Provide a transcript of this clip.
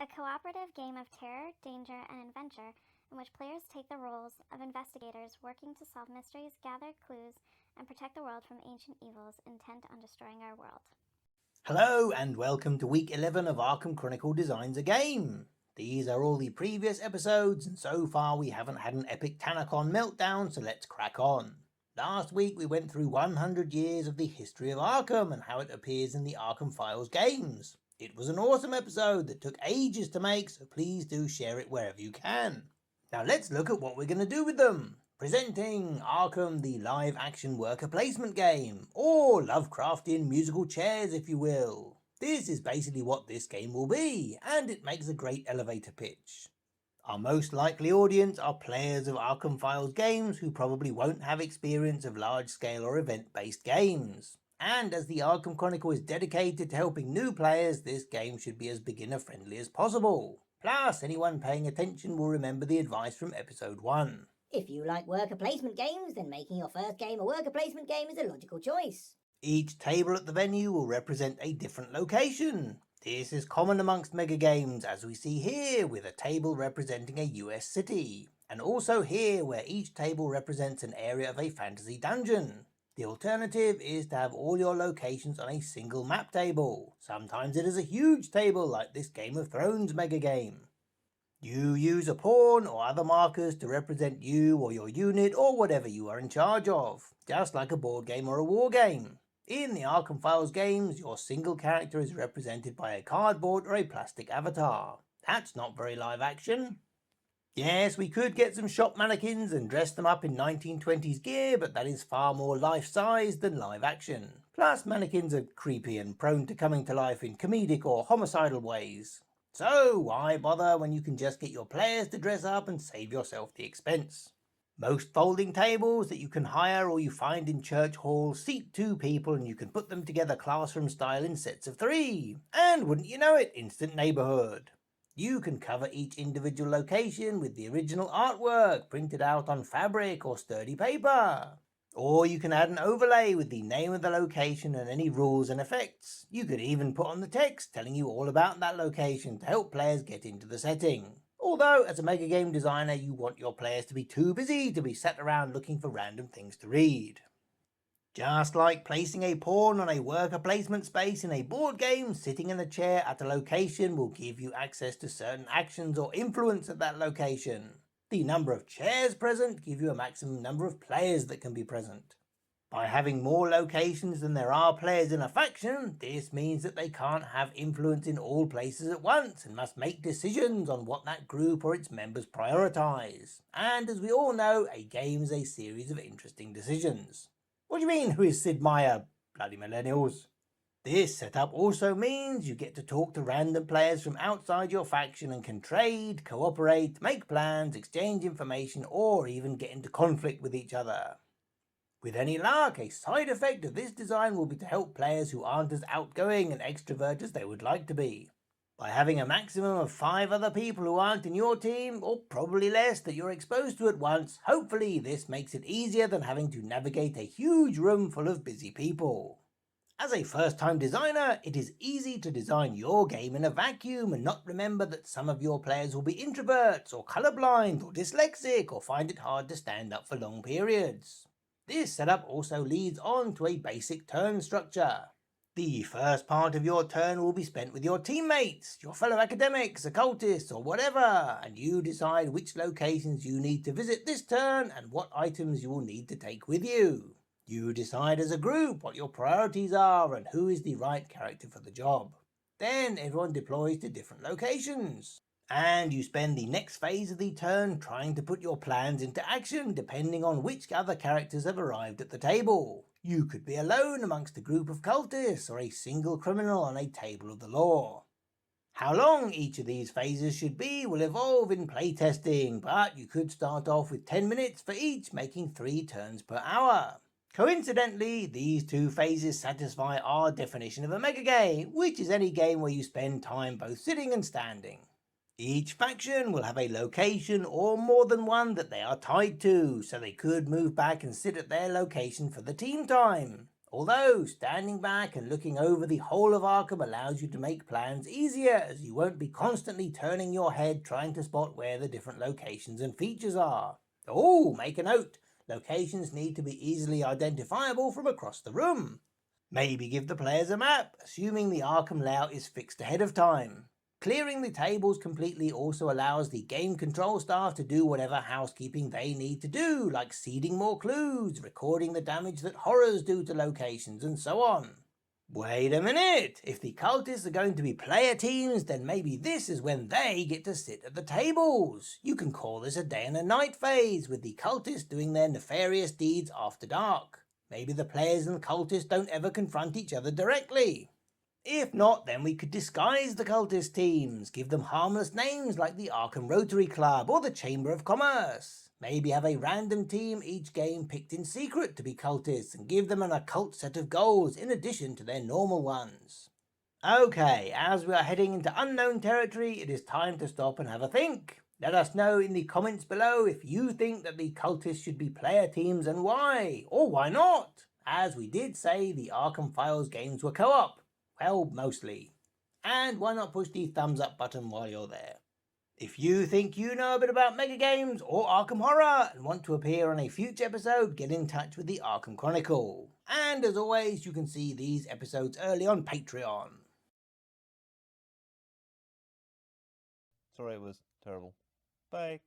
a cooperative game of terror, danger, and adventure in which players take the roles of investigators working to solve mysteries, gather clues, and protect the world from ancient evils intent on destroying our world. Hello and welcome to week 11 of Arkham Chronicle Designs a Game. These are all the previous episodes, and so far we haven't had an epic Tanacon meltdown, so let's crack on. Last week we went through 100 years of the history of Arkham and how it appears in the Arkham Files games. It was an awesome episode that took ages to make, so please do share it wherever you can. Now let's look at what we're going to do with them. Presenting Arkham, the live-action worker placement game, or Lovecraftian musical chairs if you will. This is basically what this game will be, and it makes a great elevator pitch. Our most likely audience are players of Arkham Files games who probably won't have experience of large-scale or event-based games. And as the Arkham Chronicle is dedicated to helping new players, this game should be as beginner-friendly as possible. Plus, anyone paying attention will remember the advice from episode 1. If you like worker placement games, then making your first game a worker placement game is a logical choice. Each table at the venue will represent a different location. This is common amongst mega games, as we see here, with a table representing a US city, and also here where each table represents an area of a fantasy dungeon. The alternative is to have all your locations on a single map table. Sometimes it is a huge table like this Game of Thrones mega game. You use a pawn or other markers to represent you or your unit or whatever you are in charge of, just like a board game or a war game. In the Arkham Files games, your single character is represented by a cardboard or a plastic avatar. That's not very live action. Yes, we could get some shop mannequins and dress them up in 1920s gear, but that is far more life-size than live action. Plus, mannequins are creepy and prone to coming to life in comedic or homicidal ways. So why bother when you can just get your players to dress up and save yourself the expense? Most folding tables that you can hire or you find in church halls seat 2 people, and you can put them together classroom style in sets of 3. And wouldn't you know it, instant neighborhood. You can cover each individual location with the original artwork printed out on fabric or sturdy paper. Or you can add an overlay with the name of the location and any rules and effects. You could even put on the text telling you all about that location to help players get into the setting. Although, as a mega game designer, you want your players to be too busy to be sat around looking for random things to read. Just like placing a pawn on a worker placement space in a board game, sitting in a chair at a location will give you access to certain actions or influence at that location. The number of chairs present give you a maximum number of players that can be present. By having more locations than there are players in a faction, this means that they can't have influence in all places at once and must make decisions on what that group or its members prioritize. And as we all know, a game is a series of interesting decisions. What do you mean, who is Sid Meier? Bloody millennials. This setup also means you get to talk to random players from outside your faction and can trade, cooperate, make plans, exchange information, or even get into conflict with each other. With any luck, a side effect of this design will be to help players who aren't as outgoing and extrovert as they would like to be. By having a maximum of 5 other people who aren't in your team, or probably less, that you're exposed to at once, hopefully this makes it easier than having to navigate a huge room full of busy people. As a first-time designer, it is easy to design your game in a vacuum and not remember that some of your players will be introverts, or colorblind, or dyslexic, or find it hard to stand up for long periods. This setup also leads on to a basic turn structure. The first part of your turn will be spent with your teammates, your fellow academics, occultists, or whatever, and you decide which locations you need to visit this turn and what items you will need to take with you. You decide as a group what your priorities are and who is the right character for the job. Then everyone deploys to different locations. And you spend the next phase of the turn trying to put your plans into action depending on which other characters have arrived at the table. You could be alone amongst a group of cultists or a single criminal on a table of the law. How long each of these phases should be will evolve in playtesting, but you could start off with 10 minutes for each, making 3 turns per hour. Coincidentally, these 2 phases satisfy our definition of a mega game, which is any game where you spend time both sitting and standing. Each faction will have a location or more than one that they are tied to, so they could move back and sit at their location for the team time. Although, standing back and looking over the whole of Arkham allows you to make plans easier, as you won't be constantly turning your head trying to spot where the different locations and features are. Oh, make a note. Locations need to be easily identifiable from across the room. Maybe give the players a map, assuming the Arkham layout is fixed ahead of time. Clearing the tables completely also allows the game control staff to do whatever housekeeping they need to do, like seeding more clues, recording the damage that horrors do to locations, and so on. Wait a minute! If the cultists are going to be player teams, then maybe this is when they get to sit at the tables. You can call this a day and a night phase, with the cultists doing their nefarious deeds after dark. Maybe the players and cultists don't ever confront each other directly. If not, then we could disguise the cultist teams, give them harmless names like the Arkham Rotary Club or the Chamber of Commerce. Maybe have a random team each game picked in secret to be cultists and give them an occult set of goals in addition to their normal ones. Okay, as we are heading into unknown territory, it is time to stop and have a think. Let us know in the comments below if you think that the cultists should be player teams and why, or why not. As we did say, the Arkham Files games were co-op. Well, mostly. And why not push the thumbs up button while you're there? If you think you know a bit about Mega Games or Arkham Horror and want to appear on a future episode, get in touch with the Arkham Chronicle. And as always, you can see these episodes early on Patreon. Sorry, it was terrible. Bye.